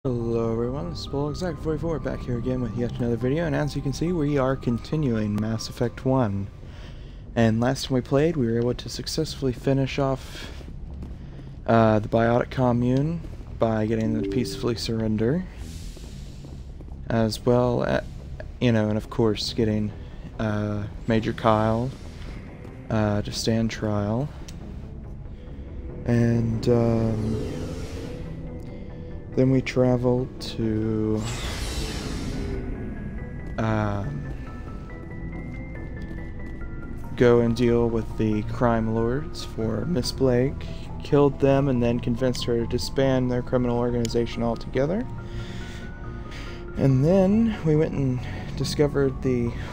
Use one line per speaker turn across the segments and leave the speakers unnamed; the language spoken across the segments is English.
Hello everyone, this is Bull44 back here again with yet another video, and as you can see we are continuing Mass Effect 1. And last time we played we were able to successfully finish off the biotic commune by getting them to peacefully surrender. As well as, and of course getting Major Kyle to stand trial. And then we traveled to go and deal with the crime lords for Miss Blake, killed them, and then convinced her to disband their criminal organization altogether. And then we went and discovered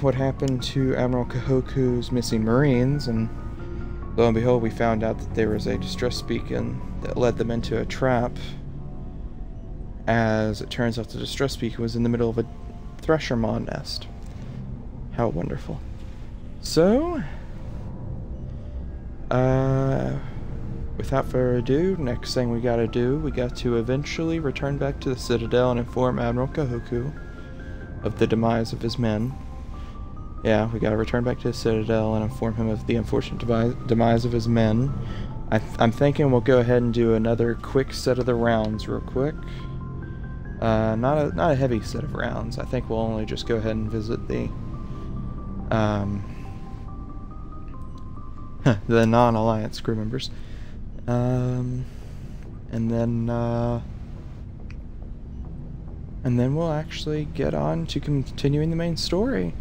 what happened to Admiral Kahoku's missing Marines, and lo and behold we found out that there was a distress beacon that led them into a trap. As it turns out, the distress beacon was in the middle of a thresher maw nest. How wonderful. So, without further ado, next thing we gotta do, we got to eventually return back to the Citadel and inform Admiral Kahoku of the demise of his men. Yeah, we gotta return back to the Citadel and inform him of the unfortunate demise of his men. I'm thinking we'll go ahead and do another quick set of the rounds real quick. Not a heavy set of rounds. I think we'll only just go ahead and visit the non-alliance crew members, and then we'll actually get on to continuing the main story.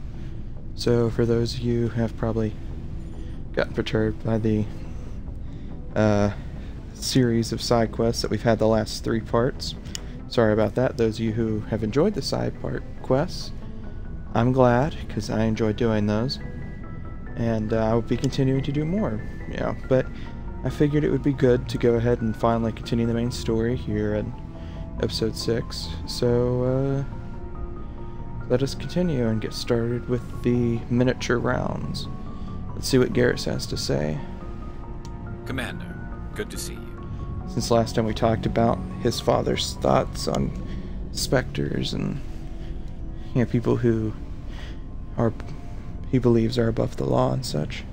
So for those of you who have probably gotten perturbed by the series of side quests that we've had the last 3 parts, sorry about that. Those of you who have enjoyed the side part quests, I'm glad, because I enjoy doing those. And I will be continuing to do more, but I figured it would be good to go ahead and finally continue the main story here in episode 6. So, let us continue and get started with the miniature rounds. Let's see what Garrus has to say.
Commander, good to see you.
Since last time we talked about his father's thoughts on specters and people who he believes are above the law and such.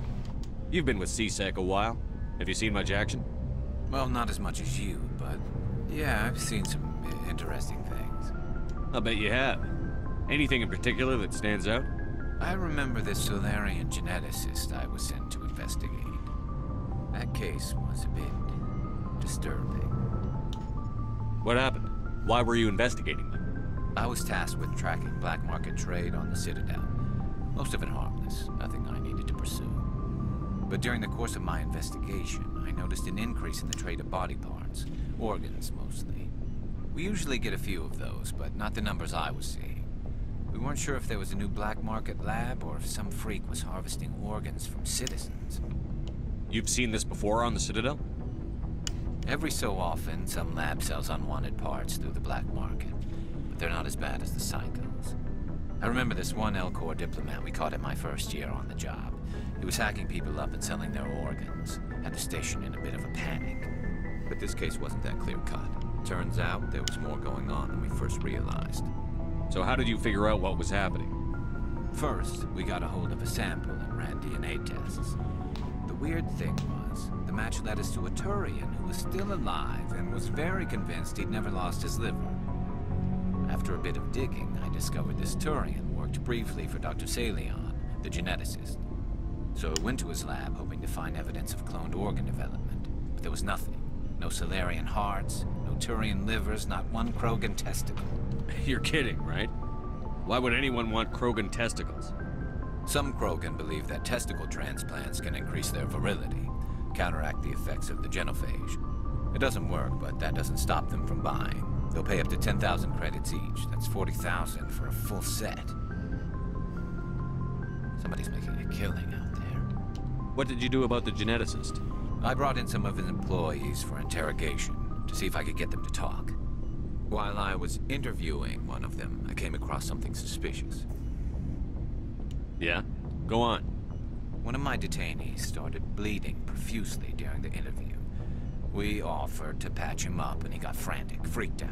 You've been with CSEC a while. Have you seen much action?
Well, not as much as you, but yeah, I've seen some interesting things.
I'll bet you have. Anything in particular that stands out?
I remember this Solarian geneticist I was sent to investigate. That case was a bit disturbing.
What happened? Why were you investigating them?
I was tasked with tracking black market trade on the Citadel. Most of it harmless, nothing I needed to pursue. But during the course of my investigation, I noticed an increase in the trade of body parts, organs mostly. We usually get a few of those, but not the numbers I was seeing. We weren't sure if there was a new black market lab or if some freak was harvesting organs from citizens.
You've seen this before on the Citadel?
Every so often, some lab sells unwanted parts through the black market, but they're not as bad as the psychos. I remember this one L-Corps diplomat we caught in my first year on the job. He was hacking people up and selling their organs. Had the station in a bit of a panic. But this case wasn't that clear-cut. Turns out there was more going on than we first realized.
So how did you figure out what was happening?
First, we got a hold of a sample and ran DNA tests. The weird thing was, the match led us to a Turian who was still alive and was very convinced he'd never lost his liver. After a bit of digging, I discovered this Turian worked briefly for Dr. Salion, the geneticist. So I went to his lab hoping to find evidence of cloned organ development, but there was nothing. No Solarian hearts, no Turian livers, not one Krogan testicle.
You're kidding, right? Why would anyone want Krogan testicles?
Some Krogan believe that testicle transplants can increase their virility, counteract the effects of the genophage. It doesn't work, but that doesn't stop them from buying. They'll pay up to 10,000 credits each. That's 40,000 for a full set. Somebody's making a killing out there.
What did you do about the geneticist?
I brought in some of his employees for interrogation, to see if I could get them to talk. While I was interviewing one of them, I came across something suspicious.
Yeah? Go on.
One of my detainees started bleeding profusely during the interview. We offered to patch him up and he got frantic, freaked out.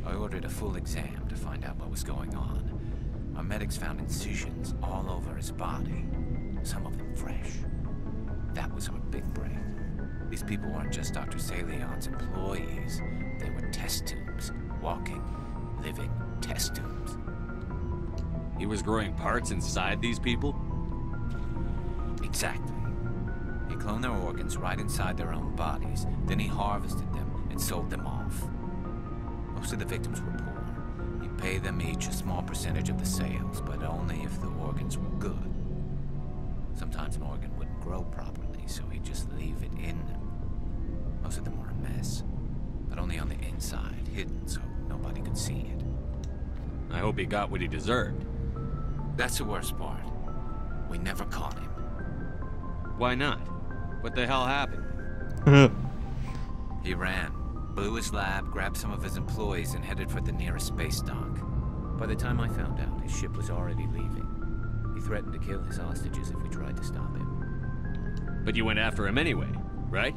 I ordered a full exam to find out what was going on. Our medics found incisions all over his body, some of them fresh. That was our big break. These people weren't just Dr. Salion's employees. They were test tubes. Walking, living test tubes.
He was growing parts inside these people?
Exactly. He cloned their organs right inside their own bodies. Then he harvested them and sold them off. Most of the victims were poor. He'd pay them each a small percentage of the sales, but only if the organs were good. Sometimes an organ wouldn't grow properly, so he'd just leave it in them. Most of them were a mess, but only on the inside, hidden so nobody could see it.
I hope he got what he deserved.
That's the worst part. We never caught him.
Why not? What the hell happened?
He ran, blew his lab, grabbed some of his employees, and headed for the nearest space dock. By the time I found out, his ship was already leaving. He threatened to kill his hostages if we tried to stop him.
But you went after him anyway, right?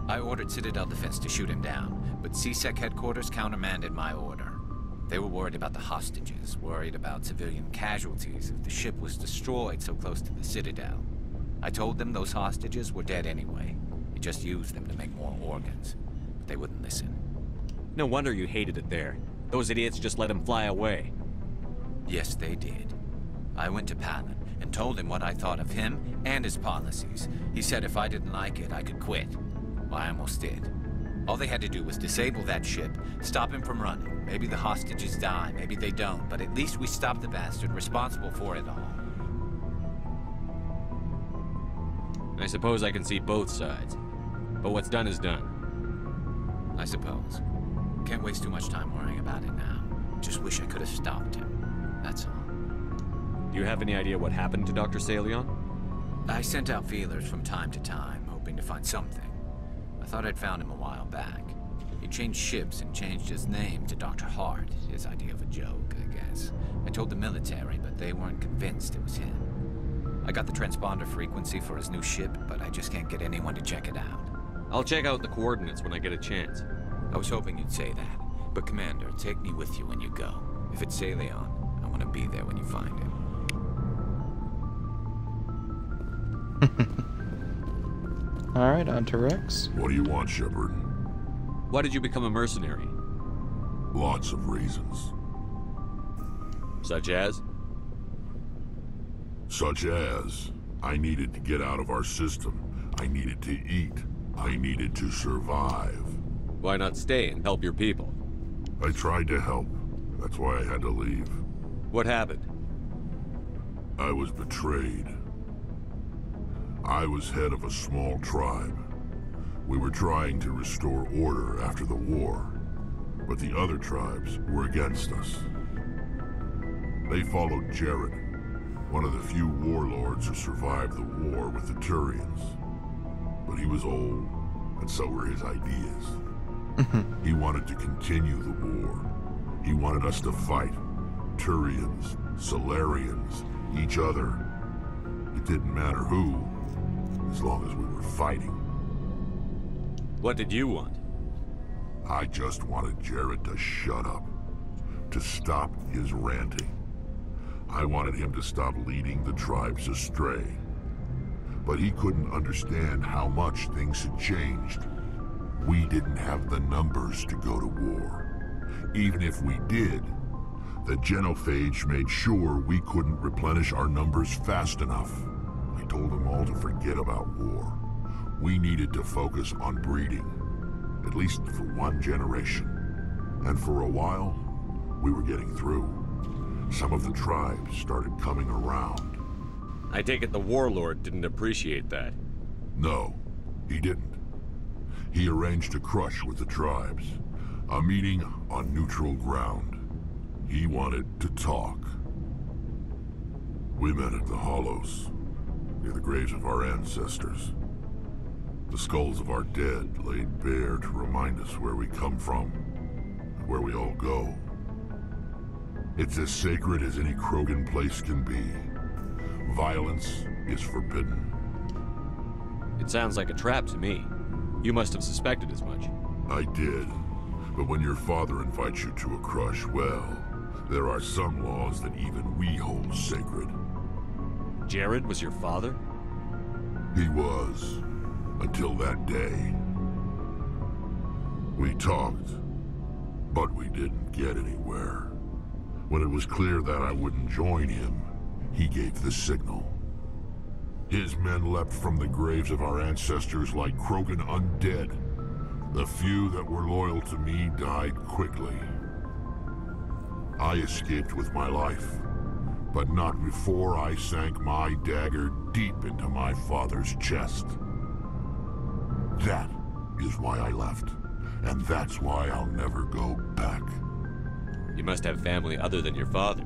I ordered Citadel Defense to shoot him down, but CSEC headquarters countermanded my order. They were worried about the hostages, worried about civilian casualties if the ship was destroyed so close to the Citadel. I told them those hostages were dead anyway. He just used them to make more organs. But they wouldn't listen.
No wonder you hated it there. Those idiots just let him fly away.
Yes, they did. I went to Palin and told him what I thought of him and his policies. He said if I didn't like it, I could quit. Well, I almost did. All they had to do was disable that ship, stop him from running. Maybe the hostages die, maybe they don't, but at least we stopped the bastard responsible for it all.
I suppose I can see both sides. But what's done is done.
I suppose. Can't waste too much time worrying about it now. Just wish I could have stopped him. That's all.
Do you have any idea what happened to Dr. Salion?
I sent out feelers from time to time, hoping to find something. I thought I'd found him a while back. He changed ships and changed his name to Dr. Hart, his idea of a joke, I guess. I told the military, but they weren't convinced it was him. I got the transponder frequency for his new ship, but I just can't get anyone to check it out.
I'll check out the coordinates when I get a chance.
I was hoping you'd say that. But Commander, take me with you when you go. If it's Salion, I want to be there when you find him.
Alright, on to Rex.
What do you want, Shepard?
Why did you become a mercenary?
Lots of reasons.
Such as?
Such as, I needed to get out of our system. I needed to eat. I needed to survive.
Why not stay and help your people?
I tried to help. That's why I had to leave.
What happened?
I was betrayed. I was head of a small tribe. We were trying to restore order after the war, but the other tribes were against us. They followed Jared, one of the few warlords who survived the war with the Turians. But he was old, and so were his ideas. He wanted to continue the war. He wanted us to fight. Turians, Solarians, each other. It didn't matter who, as long as we were fighting.
What did you want?
I just wanted Jared to shut up, to stop his ranting. I wanted him to stop leading the tribes astray. But he couldn't understand how much things had changed. We didn't have the numbers to go to war. Even if we did, the genophage made sure we couldn't replenish our numbers fast enough. I told them all to forget about war. We needed to focus on breeding, at least for one generation. And for a while, we were getting through. Some of the tribes started coming around.
I take it the warlord didn't appreciate that.
No, he didn't. He arranged a crush with the tribes, a meeting on neutral ground. He wanted to talk. We met at the Hollows, near the graves of our ancestors. The skulls of our dead laid bare to remind us where we come from, and where we all go. It's as sacred as any Krogan place can be. Violence is forbidden.
It sounds like a trap to me. You must have suspected as much.
I did. But when your father invites you to a crush, well, there are some laws that even we hold sacred.
Jared was your father?
He was, until that day. We talked, but we didn't get anywhere. When it was clear that I wouldn't join him, he gave the signal. His men leapt from the graves of our ancestors like Krogan undead. The few that were loyal to me died quickly. I escaped with my life, but not before I sank my dagger deep into my father's chest. That is why I left, and that's why I'll never go back.
You must have family other than your father.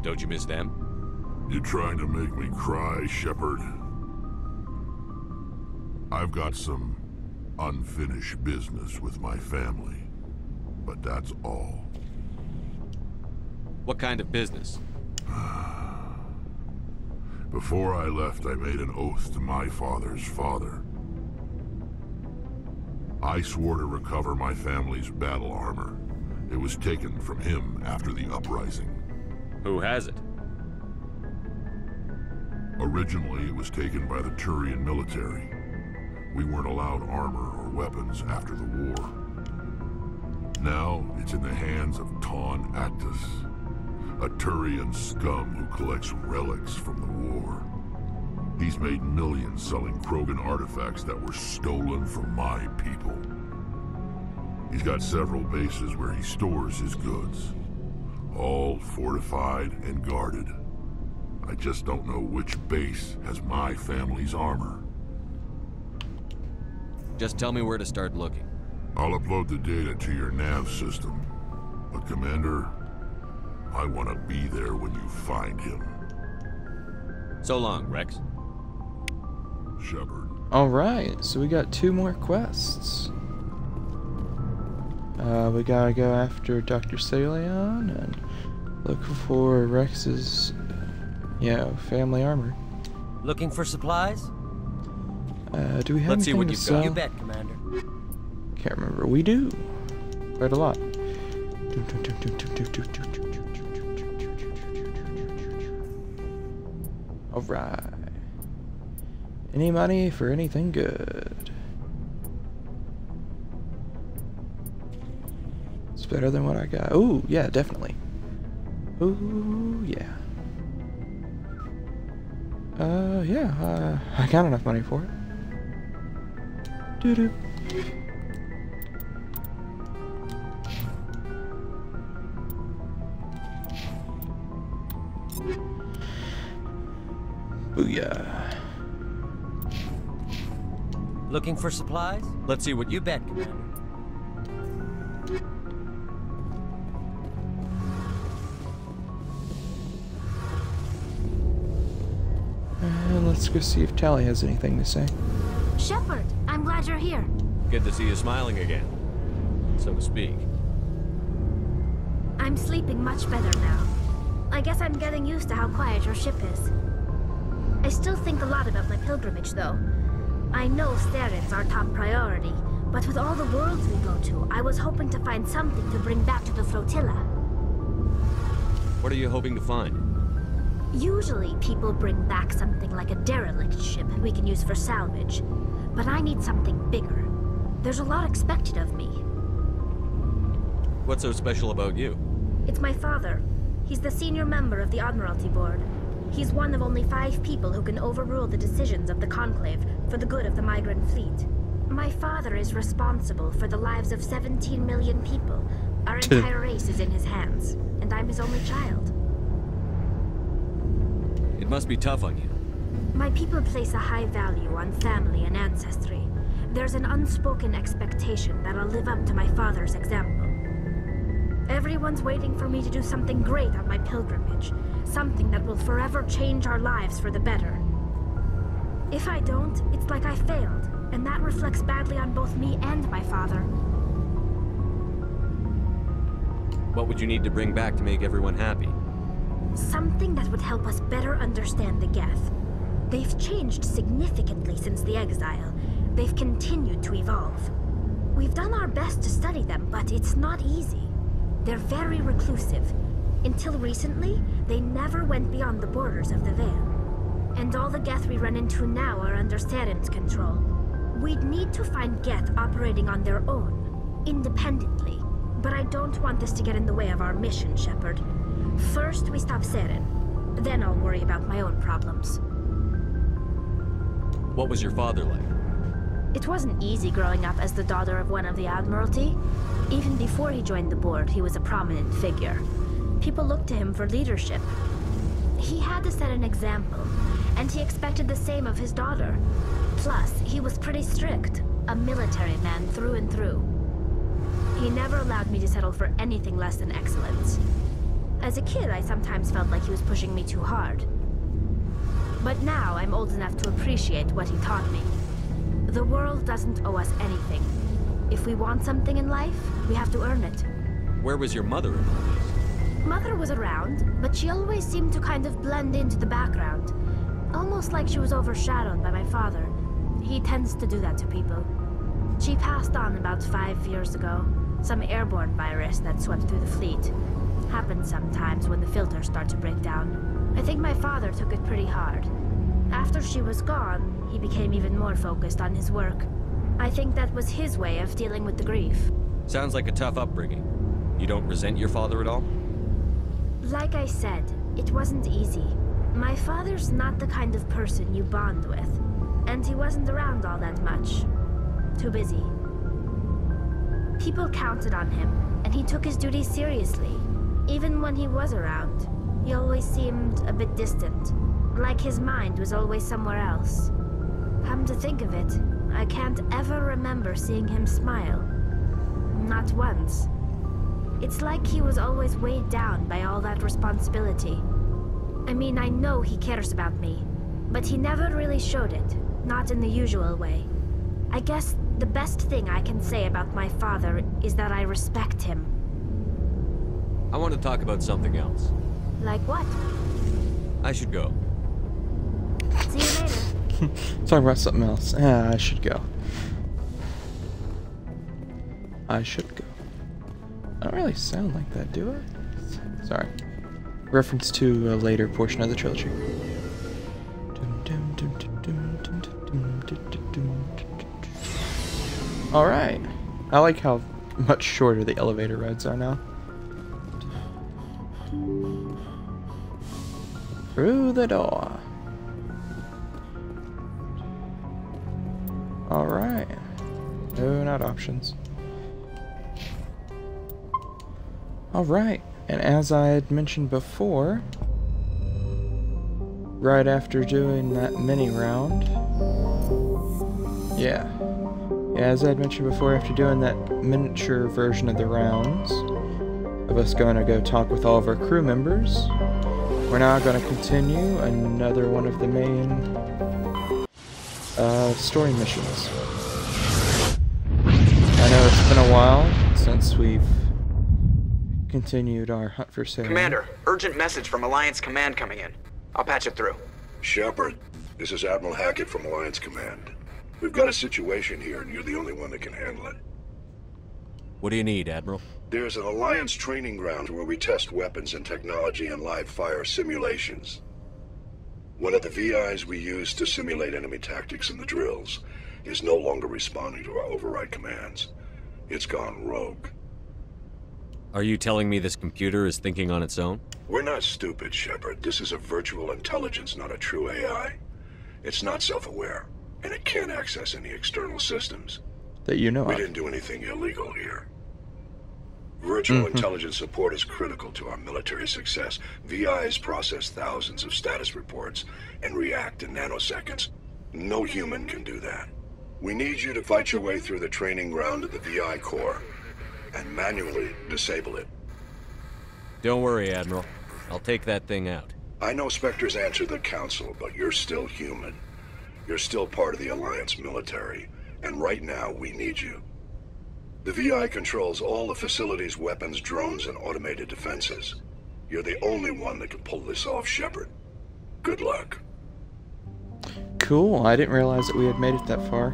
Don't you miss them?
You trying to make me cry, Shepard? I've got some unfinished business with my family, but that's all.
What kind of business?
Before I left, I made an oath to my father's father. I swore to recover my family's battle armor. It was taken from him after the uprising.
Who has it?
Originally, it was taken by the Turian military. We weren't allowed armor or weapons after the war. Now, it's in the hands of Taun Actus, a Turian scum who collects relics from the war. He's made millions selling Krogan artifacts that were stolen from my people. He's got several bases where he stores his goods, all fortified and guarded. I just don't know which base has my family's armor.
Just tell me where to start looking.
I'll upload the data to your nav system. But Commander, I want to be there when you find him.
So long, Rex.
Shepard.
Alright, so we got 2 more quests. We gotta go after Dr. Salion and look for Rex's, family armor.
Looking for supplies?
Do we have
Let's see
anything
what
to
you've got.
sell?
You bet, Commander.
Can't remember. We do. Quite a lot. Alright. Any money for anything good. It's better than what I got. Ooh, yeah, definitely. Ooh, yeah. I got enough money for it. Doo-doo. Booyah.
Looking for supplies?
Let's see what
You bet, Commander.
Let's go see if Tally has anything to say.
Shepard, I'm glad you're here.
Good to see you smiling again, so to speak.
I'm sleeping much better now. I guess I'm getting used to how quiet your ship is. I still think a lot about my pilgrimage, though. I know Theron's our top priority, but with all the worlds we go to, I was hoping to find something to bring back to the flotilla.
What are you hoping to find?
Usually, people bring back something like a derelict ship we can use for salvage. But I need something bigger. There's a lot expected of me.
What's so special about you?
It's my father. He's the senior member of the Admiralty Board. He's one of only 5 people who can overrule the decisions of the Conclave for the good of the migrant fleet. My father is responsible for the lives of 17 million people. Our entire race is in his hands, and I'm his only child.
It must be tough on you.
My people place a high value on family and ancestry. There's an unspoken expectation that I'll live up to my father's example. Everyone's waiting for me to do something great on my pilgrimage. Something that will forever change our lives for the better. If I don't, it's like I failed, and that reflects badly on both me and my father.
What would you need to bring back to make everyone happy?
Something that would help us better understand the Geth. They've changed significantly since the exile. They've continued to evolve. We've done our best to study them, but it's not easy. They're very reclusive. Until recently, they never went beyond the borders of the Veil. And all the Geth we run into now are under Theren's control. We'd need to find Geth operating on their own, independently. But I don't want this to get in the way of our mission, Shepard. First, we stop Theren. Then I'll worry about my own problems.
What was your father like?
It wasn't easy growing up as the daughter of one of the Admiralty. Even before he joined the board, he was a prominent figure. People looked to him for leadership. He had to set an example, and he expected the same of his daughter. Plus, he was pretty strict, a military man through and through. He never allowed me to settle for anything less than excellence. As a kid, I sometimes felt like he was pushing me too hard. But now, I'm old enough to appreciate what he taught me. The world doesn't owe us anything. If we want something in life, we have to earn it.
Where was your mother in all this?
Mother was around, but she always seemed to kind of blend into the background. Almost like she was overshadowed by my father. He tends to do that to people. She passed on about 5 years ago. Some airborne virus that swept through the fleet. Happens sometimes when the filters start to break down. I think my father took it pretty hard. After she was gone, he became even more focused on his work. I think that was his way of dealing with the grief.
Sounds like a tough upbringing. You don't resent your father at all?
Like I said, it wasn't easy. My father's not the kind of person you bond with. And he wasn't around all that much. Too busy. People counted on him, and he took his duties seriously. Even when he was around, he always seemed a bit distant. Like his mind was always somewhere else. Come to think of it, I can't ever remember seeing him smile. Not once. It's like he was always weighed down by all that responsibility. I mean, I know he cares about me, but he never really showed it, not in the usual way. I guess the best thing I can say about my father is that I respect him.
I want to talk about something else.
Like what?
I should go.
See you later.
Talking about something else. I should go. I should go. I don't really sound like that, do I? Sorry. Reference to a later portion of the trilogy. Alright. I like how much shorter the elevator rides are now. Through the door. Alright. No, not options. Alright, and as I had mentioned before, right after doing that mini round, as I had mentioned before, after doing that miniature version of the rounds, of us going to go talk with all of our crew members, we're now going to continue another one of the main story missions. I know it's been a while since we've continued our hunt for Therum.
Commander, urgent message from Alliance Command coming in. I'll patch it through.
Shepard, this is Admiral Hackett from Alliance Command. We've got a situation here, and you're the only one that can handle it.
What do you need, Admiral?
There's an Alliance training ground where we test weapons and technology in live fire simulations. One of the VIs we use to simulate enemy tactics in the drills is no longer responding to our override commands. It's gone rogue.
Are you telling me this computer is thinking on its own?
We're not stupid, Shepard. This is a virtual intelligence, not a true AI. It's not self-aware, and it can't access any external systems.
That you know
We
of.
didn't do anything illegal here. Virtual intelligence support is critical to our military success. VIs process thousands of status reports and react in nanoseconds. No human can do that. We need you to fight your way through the training ground of the VI core and manually disable it.
Don't worry, Admiral. I'll take that thing out.
I know Spectres answer the Council, but you're still human. You're still part of the Alliance military, and right now we need you. The VI controls all the facility's weapons, drones, and automated defenses. You're the only one that can pull this off, Shepard. Good luck.
Cool, I didn't realize that we had made it that far.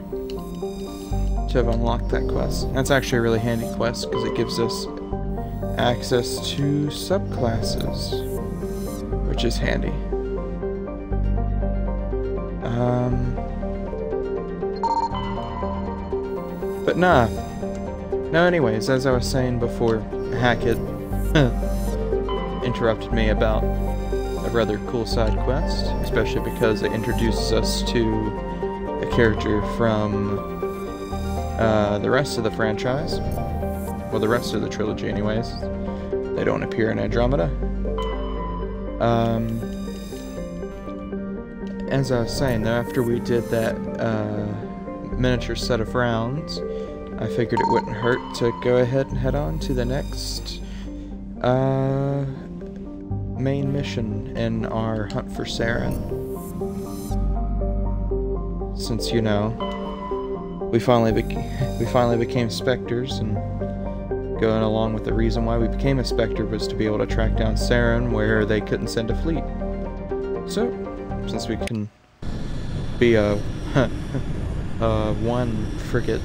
to have unlocked that quest. That's actually a really handy quest because it gives us access to subclasses, which is handy. But nah. No, anyways, as I was saying before, Hackett interrupted me about a rather cool side quest, especially because it introduces us to a character from the rest of the franchise. Well, the rest of the trilogy anyways. They don't appear in Andromeda. As I was saying though, after we did that miniature set of rounds, I figured it wouldn't hurt to go ahead and head on to the next main mission in our hunt for Saren. Since, you know, we finally became Spectres, and going along with the reason why we became a Spectre was to be able to track down Saren where they couldn't send a fleet. So, since we can be a one frigate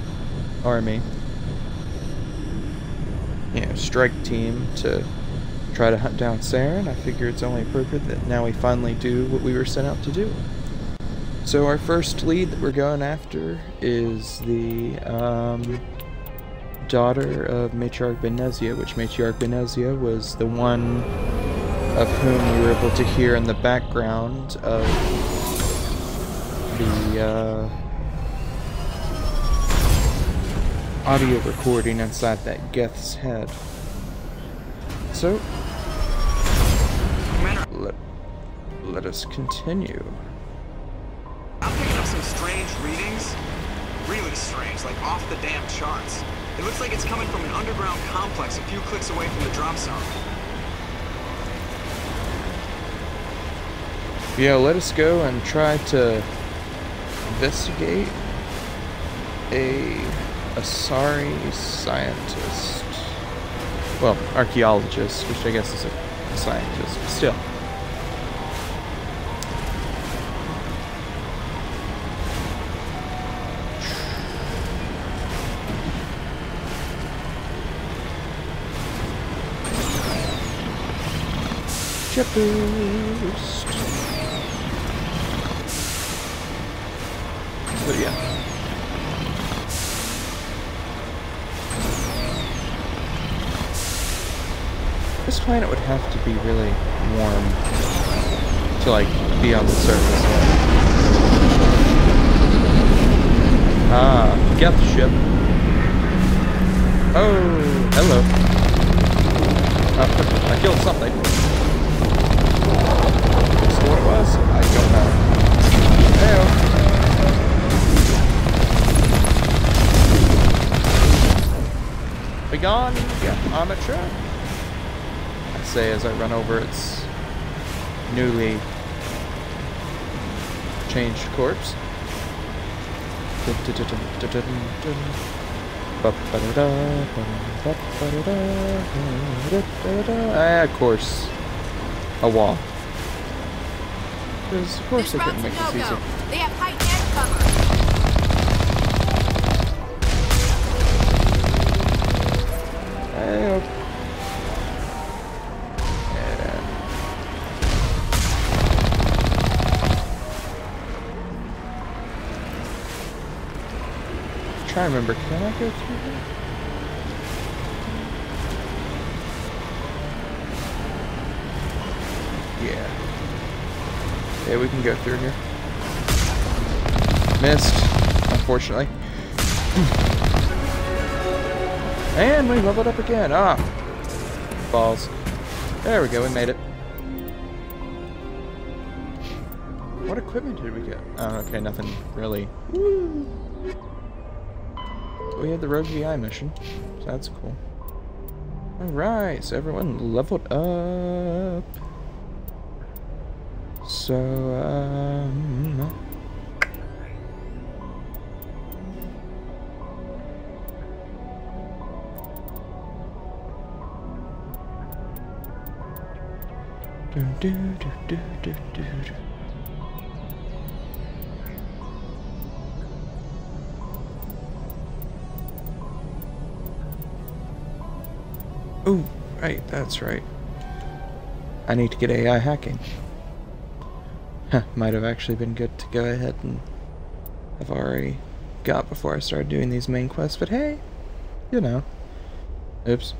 army, you know, strike team to try to hunt down Saren, I figure it's only appropriate that now we finally do what we were sent out to do. So our first lead that we're going after is the daughter of Matriarch Benezia, which Matriarch Benezia was the one of whom we were able to hear in the background of the audio recording inside that Geth's head. So, let us continue.
I'm picking up some strange readings. Really strange, like off the damn charts. It looks like it's coming from an underground complex a few clicks away from the drop zone.
Yeah, let us go and try to investigate a Asari scientist. Well, archaeologist, which I guess is a scientist, but still. Shepard. So yeah. This planet would have to be really warm to, like, be on the surface. Ah, Geth ship. Oh, hello. I killed something. So what it was? I don't know. Hey-oh. We gone? Yeah, on the track. I say as I run over its newly changed corpse. Of course, a wall. Because of course they couldn't make this easy.
They have height and cover.
Hey-oh. I remember, can I go through here? Yeah. Yeah, we can go through here. Missed, unfortunately. And we leveled up again. Ah! Balls. There we go, we made it. What equipment did we get? Oh, okay, nothing really. Woo! We had the Rogue VI mission, so that's cool. Alright, so everyone leveled up. So, Ooh, right, that's right. I need to get AI hacking. Huh, might have actually been good to go ahead and have already got before I started doing these main quests, but hey, you know. Oops.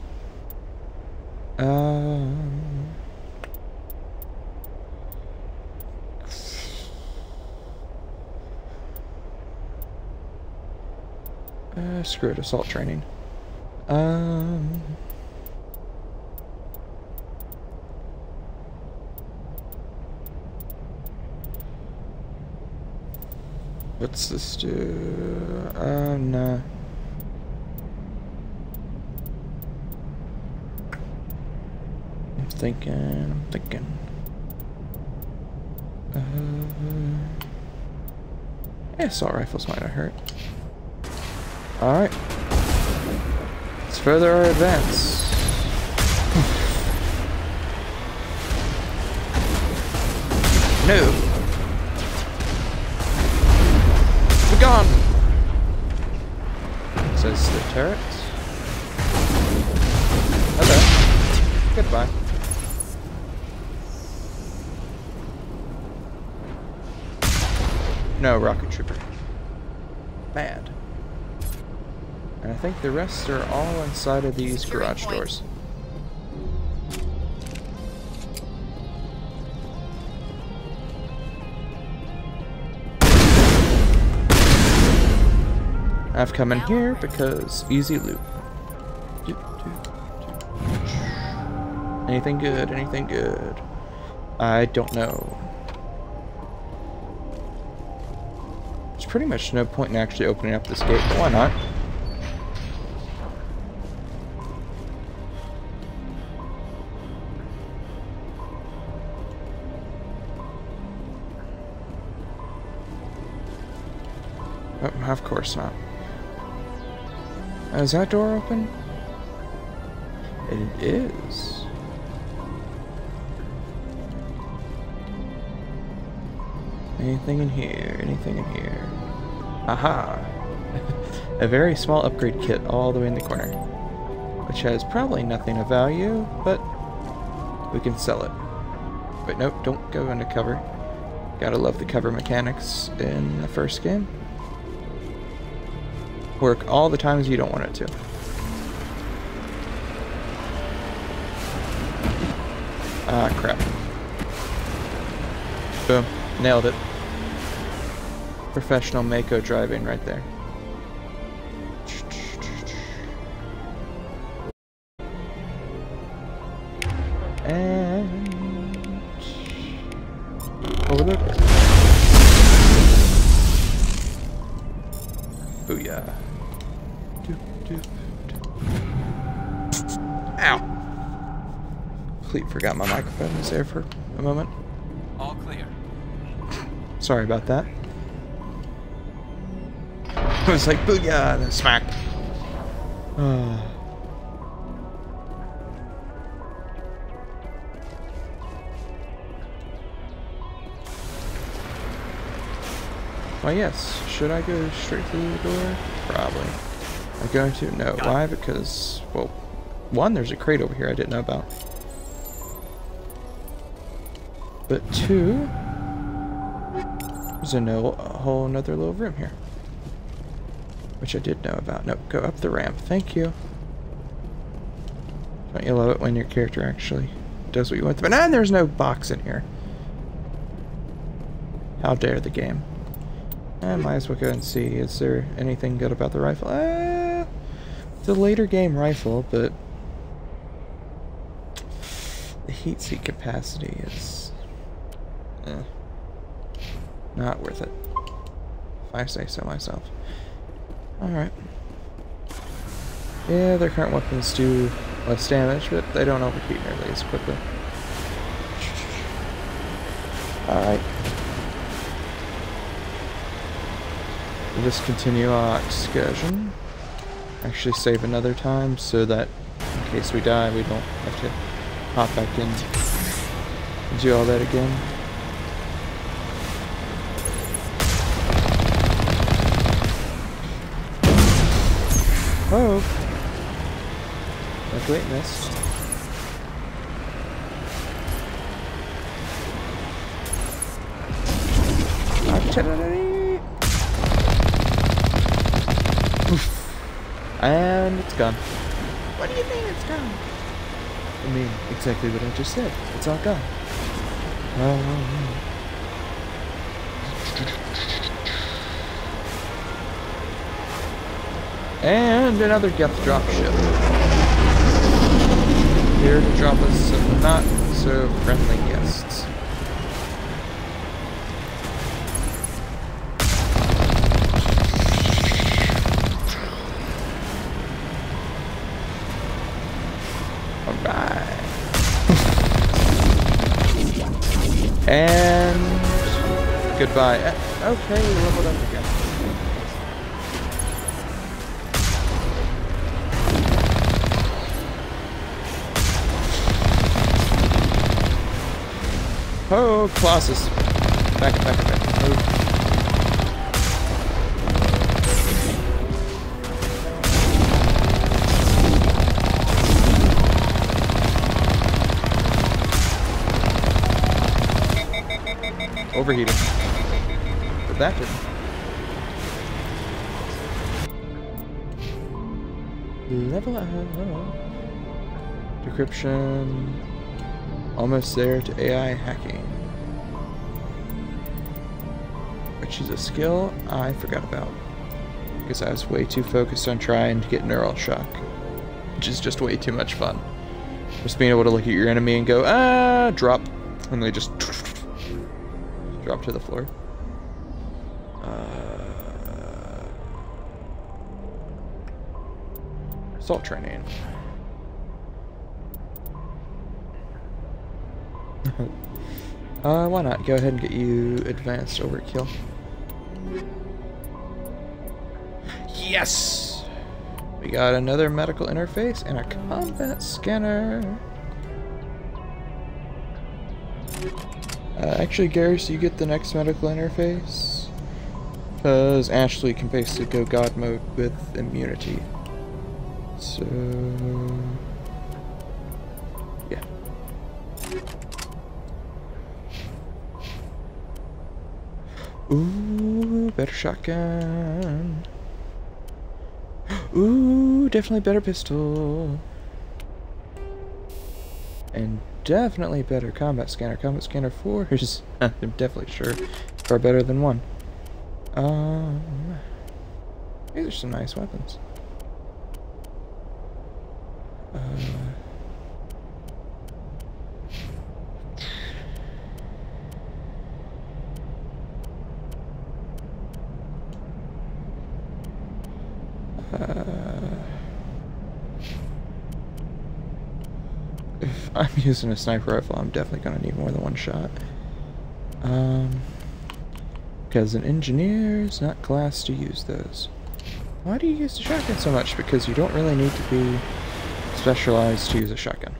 Screw it, assault training. What's this do? No. I'm thinking. Yeah, assault rifles might have hurt. Alright. Let's further our advance. No! Be gone! Says the turrets. Hello. Goodbye. No, rocket trooper. Bad. And I think the rest are all inside of these garage doors. I've come in here because easy loot. Anything good? Anything good? I don't know. There's pretty much no point in actually opening up this gate, but why not? Oh, of course not. Is that door open? It is. Anything in here? Anything in here? Aha! A very small upgrade kit all the way in the corner. Which has probably nothing of value, but we can sell it. But nope, don't go into cover. Gotta love the cover mechanics in the first game. Work all the times you don't want it to. Ah, crap. Boom. Nailed it. Professional Mako driving right there. And over there. Booyah. Ow! Completely forgot my microphone was there for a moment.
All clear.
Sorry about that. It was like booyah and then smack. Why yes, should I go straight through the door? Probably. I'm going to? No. Why? Because, well, one, there's a crate over here I didn't know about. But two, there's a whole another little room here. Which I did know about. Nope, go up the ramp. Thank you. Don't you love it when your character actually does what you want to? But nah, there's no box in here. How dare the game. I might as well go and see. Is there anything good about the rifle? It's a later game rifle, but the heat seek capacity is not worth it, if I say so myself. Alright. Yeah, their current weapons do less damage, but they don't overheat nearly as quickly. Alright. We'll just continue our excursion. Actually save another time so that in case we die we don't have to hop back in and do all that again. Oh! Luckily it missed. And it's gone. What do you mean it's gone? I mean, exactly what I just said. It's all gone. And another Geth dropship. Here to drop us some not so friendly guests. Alright. And goodbye. Okay, we leveled up again. Oh, Colossus. Back. Move. Overheated. But that didn't. Level up. Decryption. Almost there to AI hacking. Which is a skill I forgot about. Because I was way too focused on trying to get neural shock. Which is just way too much fun. Just being able to look at your enemy and go, ah, drop. And they just drop to the floor. Assault training. Why not? Go ahead and get you advanced overkill. Yes! We got another medical interface and a combat scanner. Actually, Gary, so you get the next medical interface. Because Ashley can basically go God mode with immunity. So... yeah. Ooh, better shotgun. Ooh, definitely better pistol. And definitely better combat scanner. Combat scanner 4 is, I'm definitely sure, far better than 1. These are some nice weapons. If I'm using a sniper rifle, I'm definitely gonna need more than one shot. Because an engineer is not classed to use those. Why do you use the shotgun so much? Because you don't really need to be specialized to use a shotgun.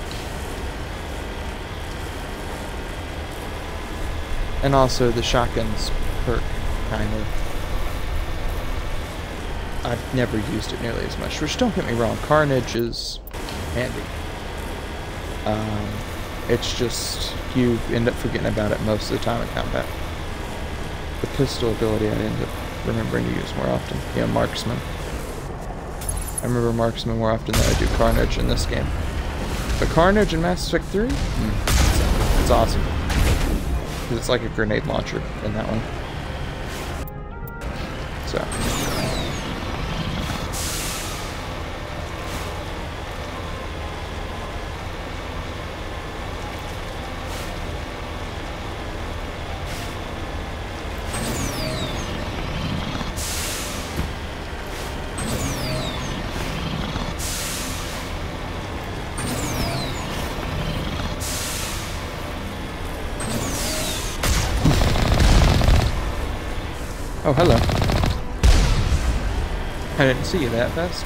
And also the shotgun's perk, kind of. I've never used it nearly as much, which, don't get me wrong, Carnage is handy. It's just, you end up forgetting about it most of the time in combat. The pistol ability I end up remembering to use more often. Yeah, Marksman. I remember Marksman more often than I do Carnage in this game. But Carnage in Mass Effect 3? It's awesome. Because it's like a grenade launcher in that one. So... oh, hello. I didn't see you that fast.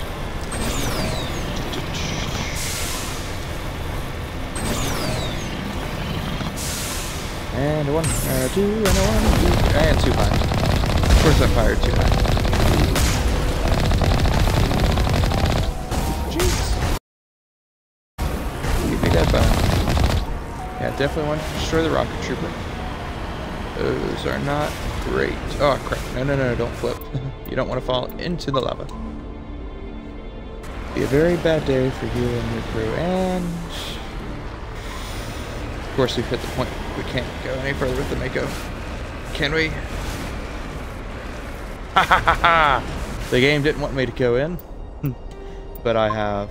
And a 1, and a 2, and a 1, and 2 high. Of course I fired too high. Jeez. Give me that bow. Yeah, definitely want to destroy the rocket trooper. Those are not Great. Oh, crap. No, no, no, don't flip. You don't want to fall into the lava. Be a very bad day for you and your crew, and... Of course, we've hit the point we can't go any further with the Mako. Can we? Ha ha ha ha! The game didn't want me to go in, but I have.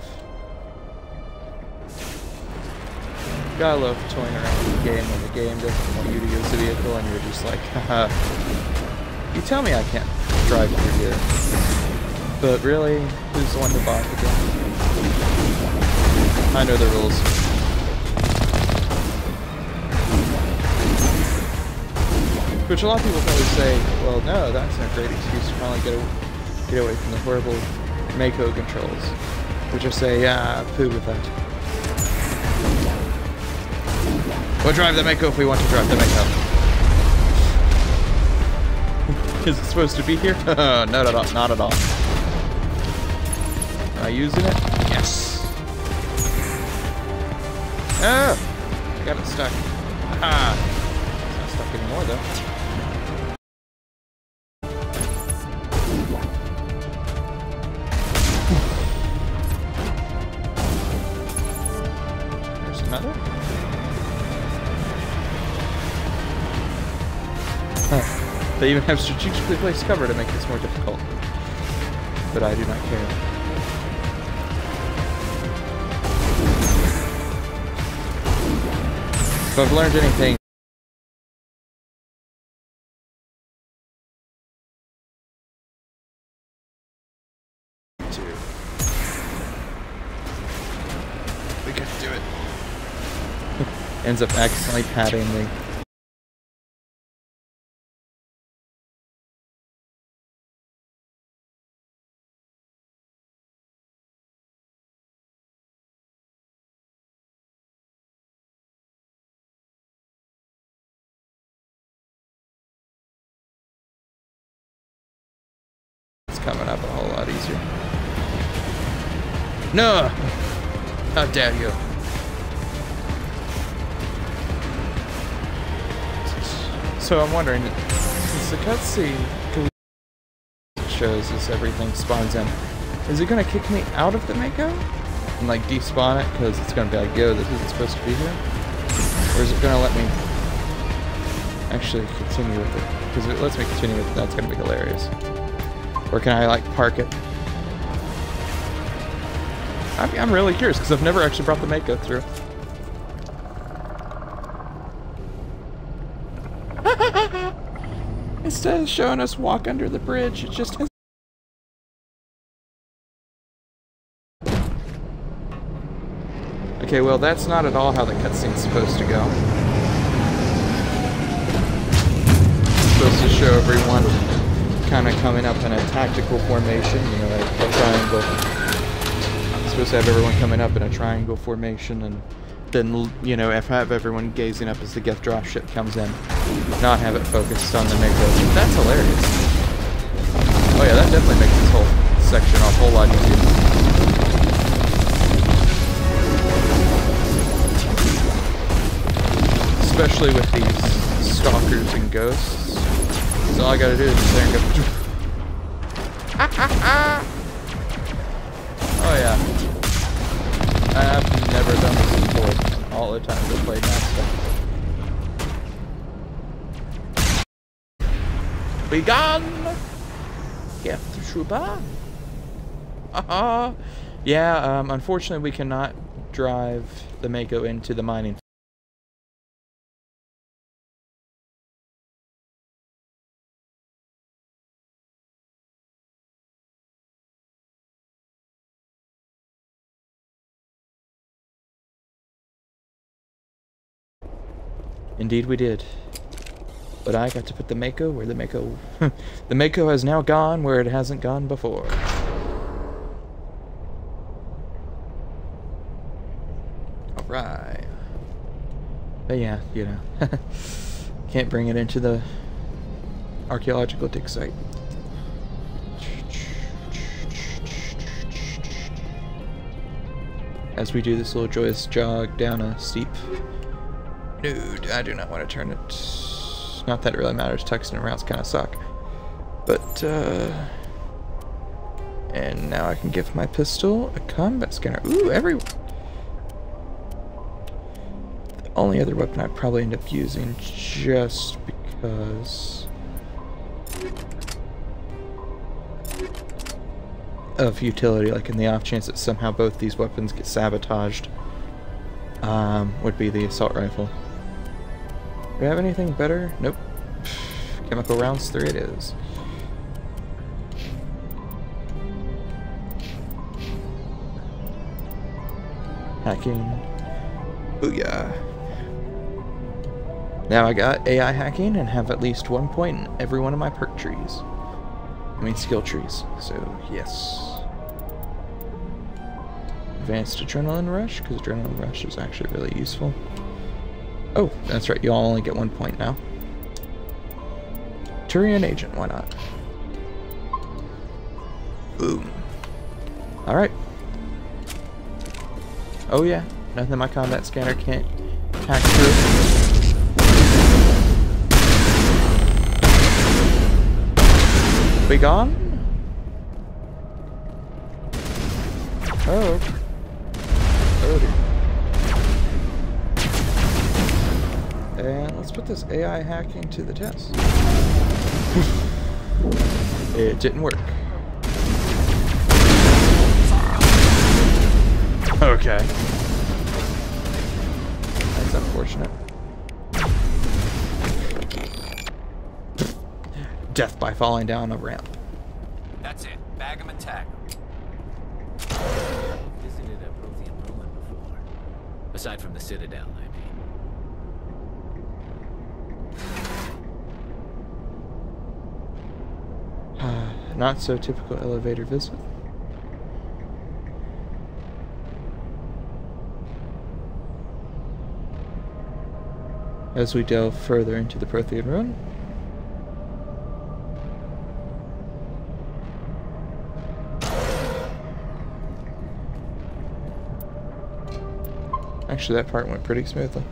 Gotta love toying around with the game when the game doesn't want you to use the vehicle and you're just like, haha. You tell me I can't drive through here. But really, who's the one to bought the game? I know the rules. Which a lot of people probably say, well, no, that's not a great excuse to finally get away from the horrible Mako controls. Which I say, yeah, poo with that. We'll drive the Mako if we want to drive the Mako. Is it supposed to be here? No, not at all. Not at all. Am I using it? Yes. Oh! I got it stuck. Ah! It's not stuck anymore, though. There's another. They even have strategically placed cover to make this more difficult. But I do not care. If I've learned anything... We can do it. Ends up accidentally patting the... coming up a whole lot easier. No! How dare you? So I'm wondering, since the cutscene shows as everything spawns in, is it going to kick me out of the Mako? And like despawn it because it's going to be like, yo, this isn't supposed to be here? Or is it going to let me actually continue with it? Because if it lets me continue with it, that's going to be hilarious. Or can I, like, park it? I'm really curious, because I've never actually brought the Mako through. Instead of showing us walk under the bridge, it just has... Okay, well, that's not at all how the cutscene's supposed to go. It's supposed to show everyone kind of coming up in a tactical formation, you know, a triangle. I'm supposed to have everyone coming up in a triangle formation, and then, you know, have everyone gazing up as the Geth dropship comes in. Not have it focused on the Mako. That's hilarious. Oh yeah, that definitely makes this whole section a whole lot easier. Especially with these stalkers and ghosts. So all I gotta do is just there and go. Oh yeah. I've never done this before. All the times I played Master. Be gone! Geth Trooper. Yeah, unfortunately we cannot drive the Mako into the mining. Indeed we did. But I got to put the Mako where the Mako... the Mako has now gone where it hasn't gone before. Alright. But yeah, you know. Can't bring it into the archaeological dig site. As we do this little joyous jog down a steep... Dude, I do not want to turn it. matters. Not that it really matters. Tungsten rounds kind of suck. But, and now I can give my pistol a combat scanner. Ooh, The only other weapon I'd probably end up using just because of utility, like in the off chance that somehow both these weapons get sabotaged, would be the assault rifle. Do we have anything better? Nope. Chemical rounds 3 it is. Hacking. Booyah. Now I got AI hacking and have at least 1 point in every one of my perk trees. I mean skill trees. So, yes. Advanced Adrenaline Rush, because Adrenaline Rush is actually really useful. Oh, that's right, you all only get 1 point now. Turian Agent, why not? Boom. Alright. Oh yeah, nothing my combat scanner can't hack through. Be gone? Oh. Oh dear. And let's put this AI hacking to the test. It didn't work. Okay. That's unfortunate. Death by falling down a ramp.
That's it. Bag 'em and tag 'em. Visited a Prothean ruin before. Aside from the Citadel, I mean.
Not so typical elevator visit. As we delve further into the Prothean ruin. Actually, that part went pretty smoothly.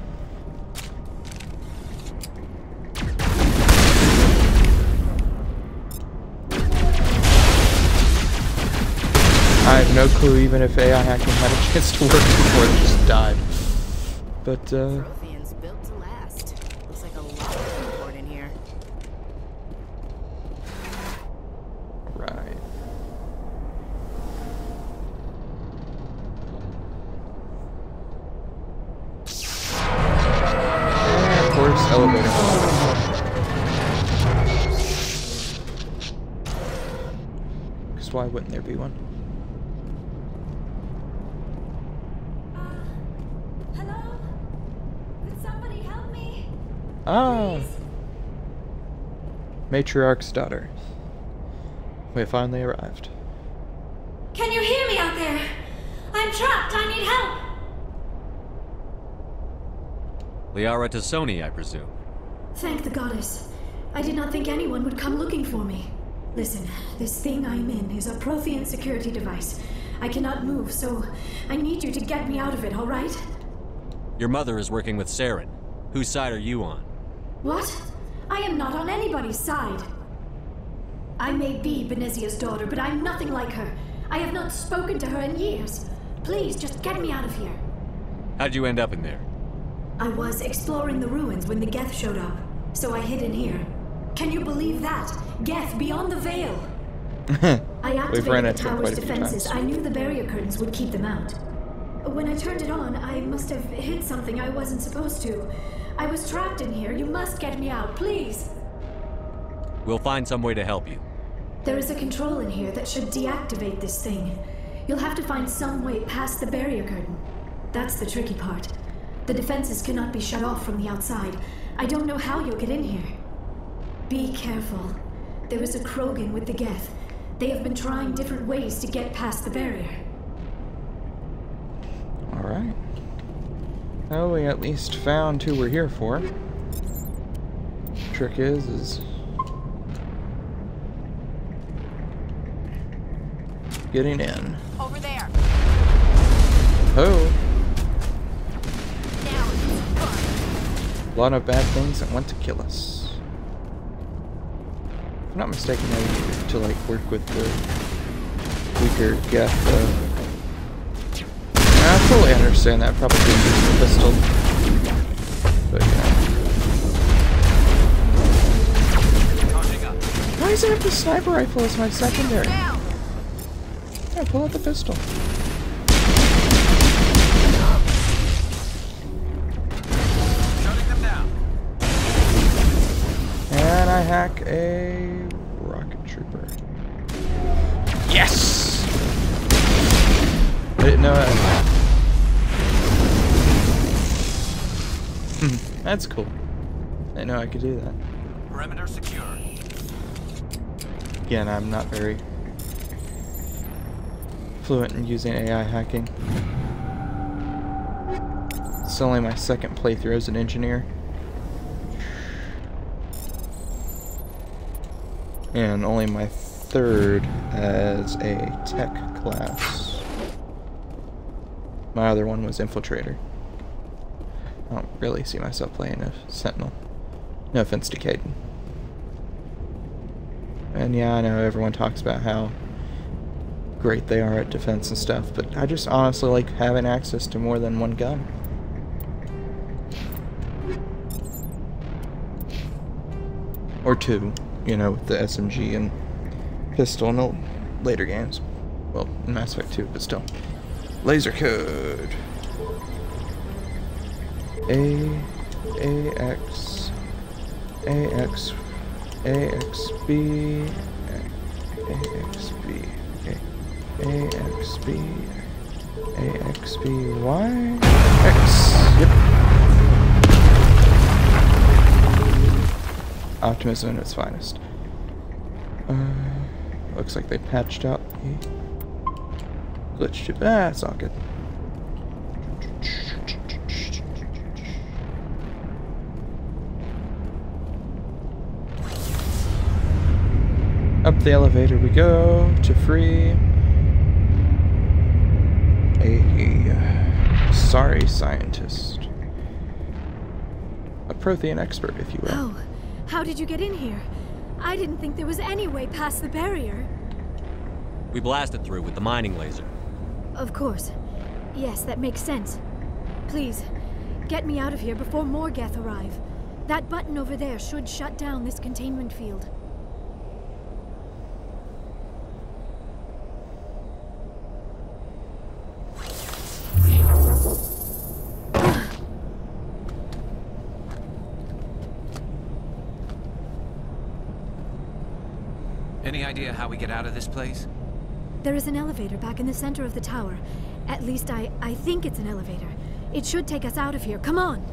I have no clue even if AI hacking had a chance to work before it just died. But,
Prothean's built to last. Looks like a lot of import in here.
right. And of course, elevator. Because why wouldn't there be one? Ah, Matriarch's daughter. We have finally arrived.
Can you hear me out there? I'm trapped. I need help.
Liara T'Soni, I presume.
Thank the goddess. I did not think anyone would come looking for me. Listen, this thing I'm in is a Prothean security device. I cannot move, so I need you to get me out of it, all right?
Your mother is working with Saren. Whose side are you on?
What? I am not on anybody's side. I may be Benezia's daughter, but I'm nothing like her. I have not spoken to her in years. Please, just get me out of here.
How'd you end up in there?
I was exploring the ruins when the Geth showed up, so I hid in here. Can you believe that? Geth beyond the veil. I activated the tower's defenses. I knew the barrier curtains would keep them out. When I turned it on, I must have hit something I wasn't supposed to. I was trapped in here. You must get me out, please.
We'll find some way to help you.
There is a control in here that should deactivate this thing. You'll have to find some way past the barrier curtain. That's the tricky part. The defenses cannot be shut off from the outside. I don't know how you'll get in here. Be careful. There is a Krogan with the Geth. They have been trying different ways to get past the barrier.
Alright. Well, we at least found who we're here for. Trick is getting in.
Over there.
Oh.
Now it's fun.
A lot of bad things that want to kill us. I'm not mistaken, I need to like work with the weaker Geth. I fully understand that. Probably use the pistol, but yeah. Why does it have the sniper rifle as my secondary? Yeah, pull out the pistol. And I hack a rocket trooper. Yes! I didn't know that. That's cool. I didn't know I could do that.
Perimeter secure.
Again, I'm not very fluent in using AI hacking. It's only my second playthrough as an engineer. And only my third as a tech class. My other one was Infiltrator. I don't really see myself playing a Sentinel. No offense to Caden. And yeah, I know everyone talks about how great they are at defense and stuff, but I just honestly like having access to more than one gun. Or two, you know, with the SMG and pistol in the later games. Well, in Mass Effect 2, but still. Laser code. AX, AXB, okay. AXBY, X, yep. Optimism at its finest. Looks like they patched out the glitch chip. Ah, it's all good. Up the elevator we go to free a sorry scientist. A Prothean expert, if you will.
Oh, how did you get in here? I didn't think there was any way past the barrier.
We blasted through with the mining laser.
Of course. Yes, that makes sense. Please, get me out of here before more Geth arrive. That button over there should shut down this containment field.
Any idea how we get out of this place?
There is an elevator back in the center of the tower. At least I think it's an elevator. It should take us out of here. Come on!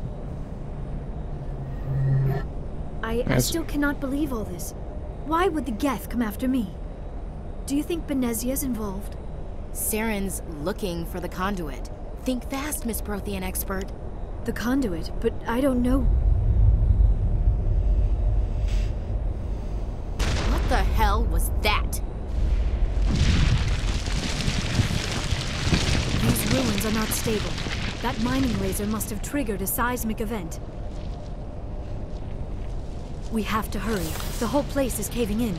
I still cannot believe all this. Why would the Geth come after me? Do you think Benezia's involved?
Saren's looking for the conduit. Think fast, Miss Prothean expert.
The conduit? But I don't know.
What the hell was that?
These ruins are not stable. That mining laser must have triggered a seismic event. We have to hurry. The whole place is caving in.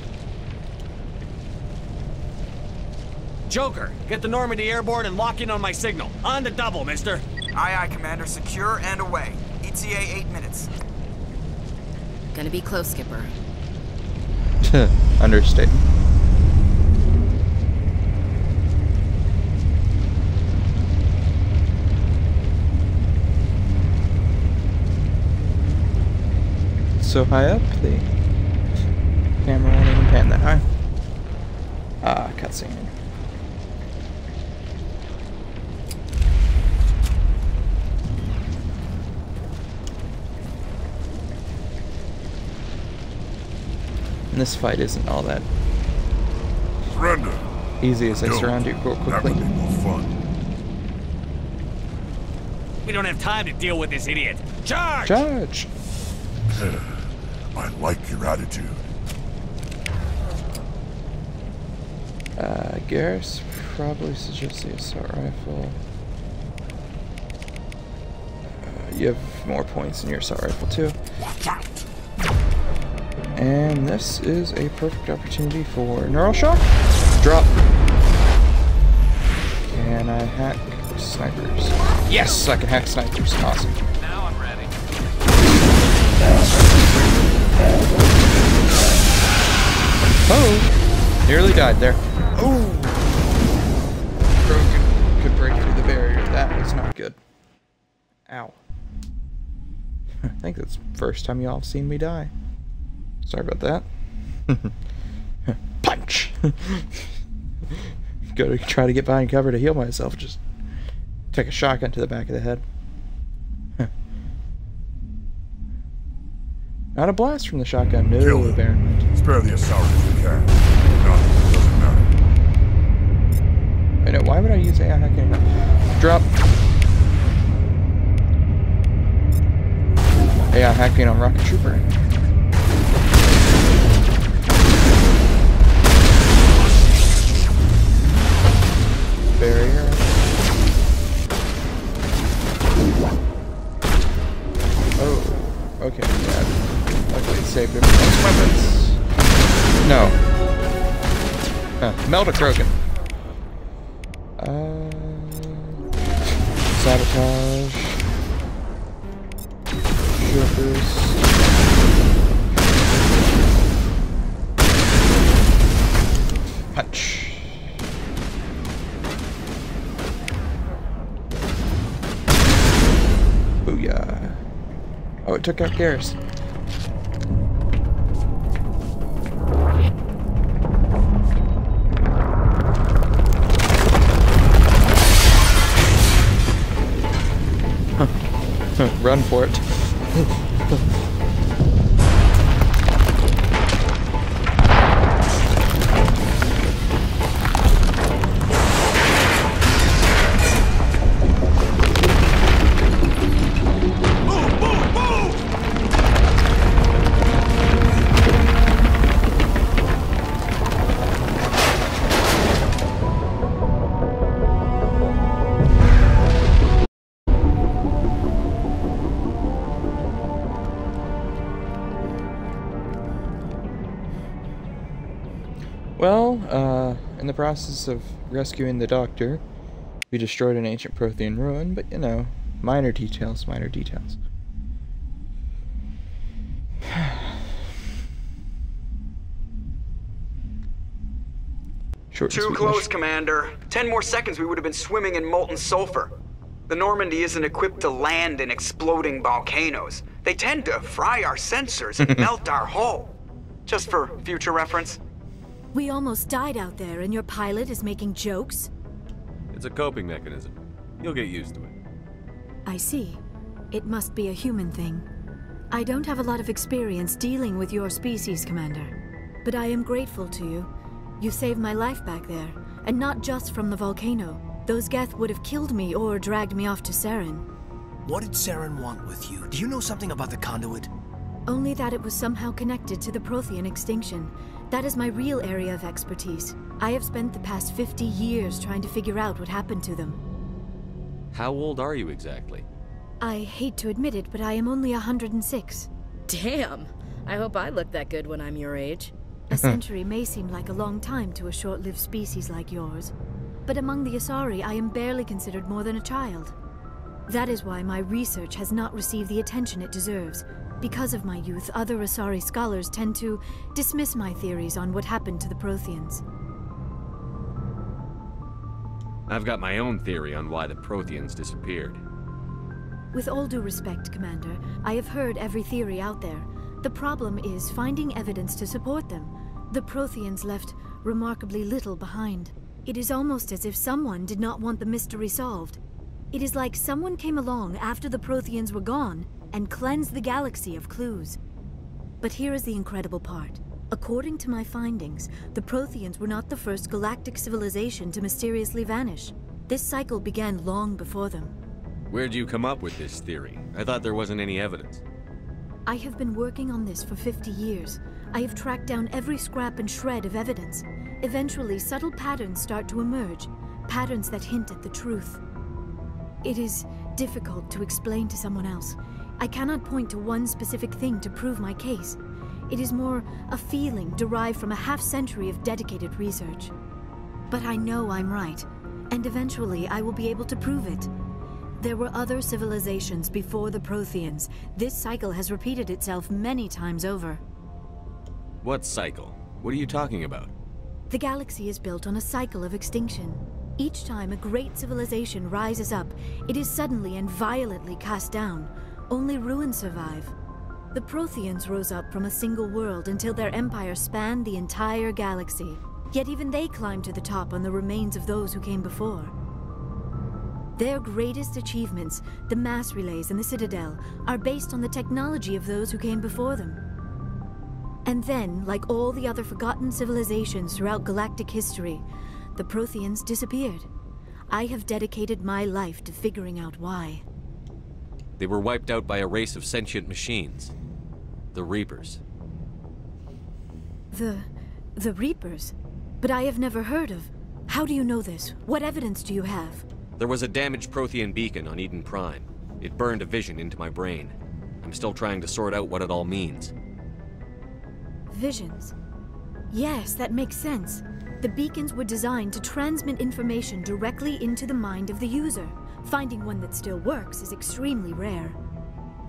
Joker, get the Normandy airborne and lock in on my signal. On the double, mister.
Aye, aye, Commander. Secure and away. ETA 8 minutes.
Gonna be close, Skipper.
Understatement. So high up, the camera won't even pan that high. Ah, cutscene. And this fight isn't all that
Surrender.
easy as I
Don't.
surround you real
That
quickly.
would be more fun.
We don't have time to deal with this idiot. Charge!
Charge!
I like your attitude.
I guess probably suggest the assault rifle. You have more points in your assault rifle too.
Watch out.
And this is a perfect opportunity for neural shock. Drop. Can I hack snipers? Yes, I can hack snipers. Awesome.
Now I'm ready.
Oh, nearly died there. Oh, could break through the barrier. That was not good. Ow. I think that's the first time y'all have seen me die. Sorry about that. Punch! Go to try to get behind cover to heal myself, just take a shotgun to the back of the head. Not a blast from the shotgun, no,
Kill him.
Baron.
Spare the Asari if you can. None, doesn't matter.
I know, why would I use AI hacking? Drop. AI hacking on Rocket Trooper. Barrier. Oh, okay, yeah. Luckily saved him. Those weapons. No. Melta Krogan. Sabotage. Jumpers. Punch. Booyah. Oh, it took out Garrus. Run for it. Well, in the process of rescuing the Doctor, we destroyed an ancient Prothean ruin, but you know, minor details, minor details. Short and
Too
sweet
close,
mission.
Commander. 10 more seconds we would have been swimming in molten sulfur. The Normandy isn't equipped to land in exploding volcanoes. They tend to fry our sensors and melt our hull. Just for future reference.
We almost died out there, and your pilot is making jokes?
It's a coping mechanism. You'll get used to it.
I see. It must be a human thing. I don't have a lot of experience dealing with your species, Commander. But I am grateful to you. You saved my life back there, and not just from the volcano. Those Geth would have killed me or dragged me off to Saren.
What did Saren want with you? Do you know something about the conduit?
Only that it was somehow connected to the Prothean extinction. That is my real area of expertise. I have spent the past 50 years trying to figure out what happened to them.
How old are you exactly?
I hate to admit it, but I am only 106.
Damn! I hope I look that good when I'm your age.
A century may seem like a long time to a short-lived species like yours. But among the Asari, I am barely considered more than a child. That is why my research has not received the attention it deserves. Because of my youth, other Asari scholars tend to dismiss my theories on what happened to the Protheans.
I've got my own theory on why the Protheans disappeared.
With all due respect, Commander, I have heard every theory out there. The problem is finding evidence to support them. The Protheans left remarkably little behind. It is almost as if someone did not want the mystery solved. It is like someone came along after the Protheans were gone and cleansed the galaxy of clues. But here is the incredible part. According to my findings, the Protheans were not the first galactic civilization to mysteriously vanish. This cycle began long before them.
Where'd you come up with this theory? I thought there wasn't any evidence.
I have been working on this for 50 years. I have tracked down every scrap and shred of evidence. Eventually, subtle patterns start to emerge, patterns that hint at the truth. It is difficult to explain to someone else. I cannot point to one specific thing to prove my case.
It is more a feeling derived from a half-century of dedicated research. But I know I'm right, and eventually I will be able to prove it. There were other civilizations before the Protheans. This cycle has repeated itself many times over.
What cycle? What are you talking about?
The galaxy is built on a cycle of extinction. Each time a great civilization rises up, it is suddenly and violently cast down. Only ruins survive. The Protheans rose up from a single world until their empire spanned the entire galaxy. Yet even they climbed to the top on the remains of those who came before. Their greatest achievements, the mass relays and the Citadel, are based on the technology of those who came before them. And then, like all the other forgotten civilizations throughout galactic history, the Protheans disappeared. I have dedicated my life to figuring out why.
They were wiped out by a race of sentient machines. The Reapers.
The Reapers? But I have never heard of... How do you know this? What evidence do you have?
There was a damaged Prothean beacon on Eden Prime. It burned a vision into my brain. I'm still trying to sort out what it all means.
Visions? Yes, that makes sense. The beacons were designed to transmit information directly into the mind of the user. Finding one that still works is extremely rare.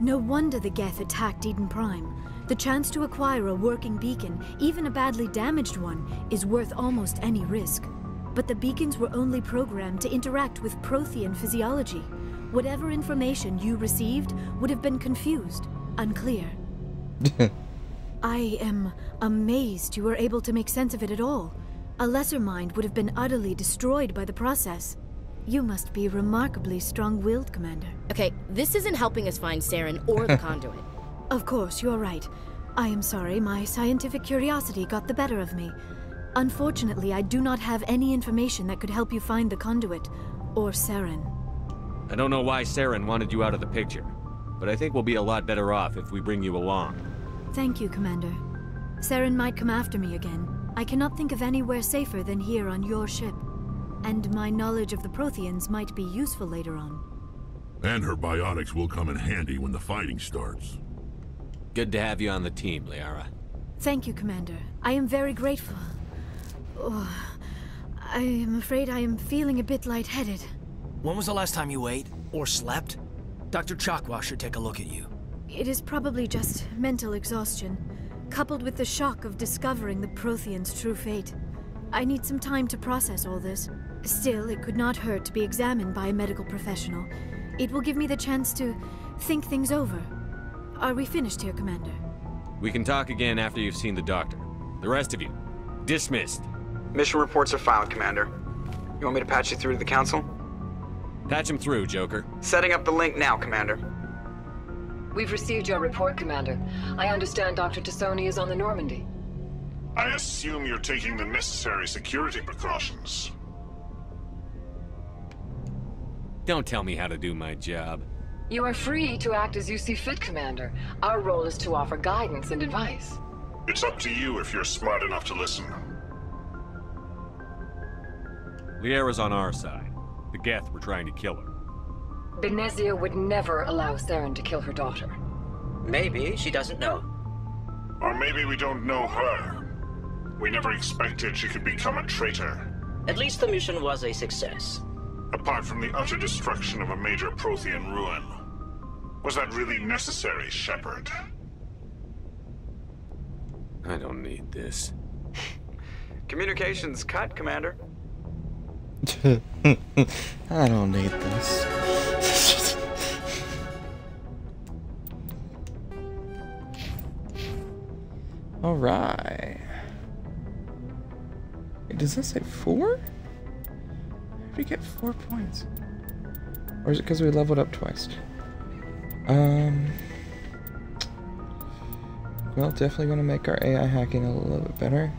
No wonder the Geth attacked Eden Prime. The chance to acquire a working beacon, even a badly damaged one, is worth almost any risk. But the beacons were only programmed to interact with Prothean physiology. Whatever information you received would have been confused, unclear. I am amazed you were able to make sense of it at all. A lesser mind would have been utterly destroyed by the process. You must be remarkably strong-willed, Commander.
Okay, this isn't helping us find Saren or the conduit.
Of course, you're right. I am sorry, my scientific curiosity got the better of me. Unfortunately, I do not have any information that could help you find the conduit, or Saren.
I don't know why Saren wanted you out of the picture, but I think we'll be a lot better off if we bring you along.
Thank you, Commander. Saren might come after me again. I cannot think of anywhere safer than here on your ship. And my knowledge of the Protheans might be useful later on.
And her biotics will come in handy when the fighting starts.
Good to have you on the team, Liara.
Thank you, Commander. I am very grateful. Oh, I am afraid I am feeling a bit lightheaded.
When was the last time you ate or slept? Dr. Chakwa should take a look at you.
It is probably just mental exhaustion, coupled with the shock of discovering the Protheans' true fate. I need some time to process all this. Still, it could not hurt to be examined by a medical professional. It will give me the chance to think things over. Are we finished here, Commander?
We can talk again after you've seen the doctor. The rest of you, dismissed.
Mission reports are filed, Commander. You want me to patch you through to the Council?
Patch him through, Joker.
Setting up the link now, Commander.
We've received your report, Commander. I understand Dr. T'Soni is on the Normandy.
I assume you're taking the necessary security precautions.
Don't tell me how to do my job.
You are free to act as you see fit, Commander. Our role is to offer guidance and advice.
It's up to you if you're smart enough to listen.
Liara's on our side. The Geth were trying to kill her.
Benezia would never allow Saren to kill her daughter.
Maybe she doesn't know.
Or maybe we don't know her. We never expected she could become a traitor.
At least the mission was a success.
Apart from the utter destruction of a major Prothean ruin. Was that really necessary, Shepard?
I don't need this.
Communications cut, Commander.
I don't need this. Alright. Does that say 4? How did we get 4 points? Or is it because we leveled up twice? Well, definitely going to make our AI hacking a little bit better.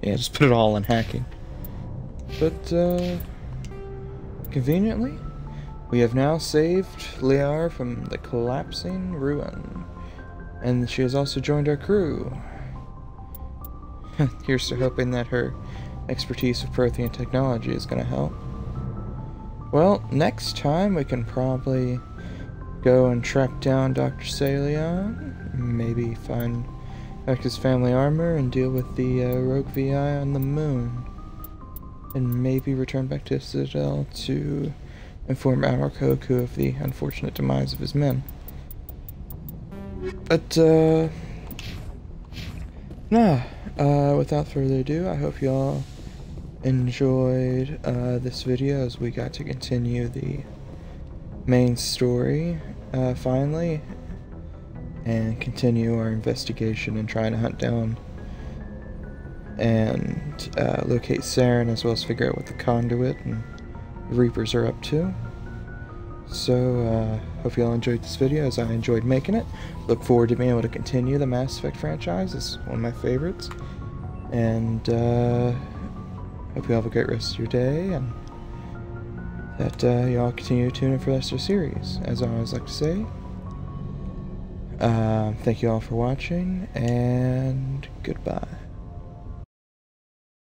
Yeah, just put it all in hacking. But, Conveniently, we have now saved Liara from the collapsing ruin, and she has also joined our crew. Here's to hoping that her expertise with Prothean technology is going to help. Well, next time we can probably go and track down Dr. Salion, maybe find Hector's family armor and deal with the rogue VI on the moon, and maybe return back to Citadel to inform Admiral Koku of the unfortunate demise of his men. But, without further ado, I hope y'all enjoyed this video as we got to continue the main story, finally, and continue our investigation and trying to hunt down and locate Saren, as well as figure out what the Conduit and Reapers are up to. So, hope you all enjoyed this video as I enjoyed making it. Look forward to being able to continue the Mass Effect franchise. It's one of my favorites. And, hope you have a great rest of your day, and that y'all continue to tune in for the rest of the series. As I always like to say, thank you all for watching, and goodbye.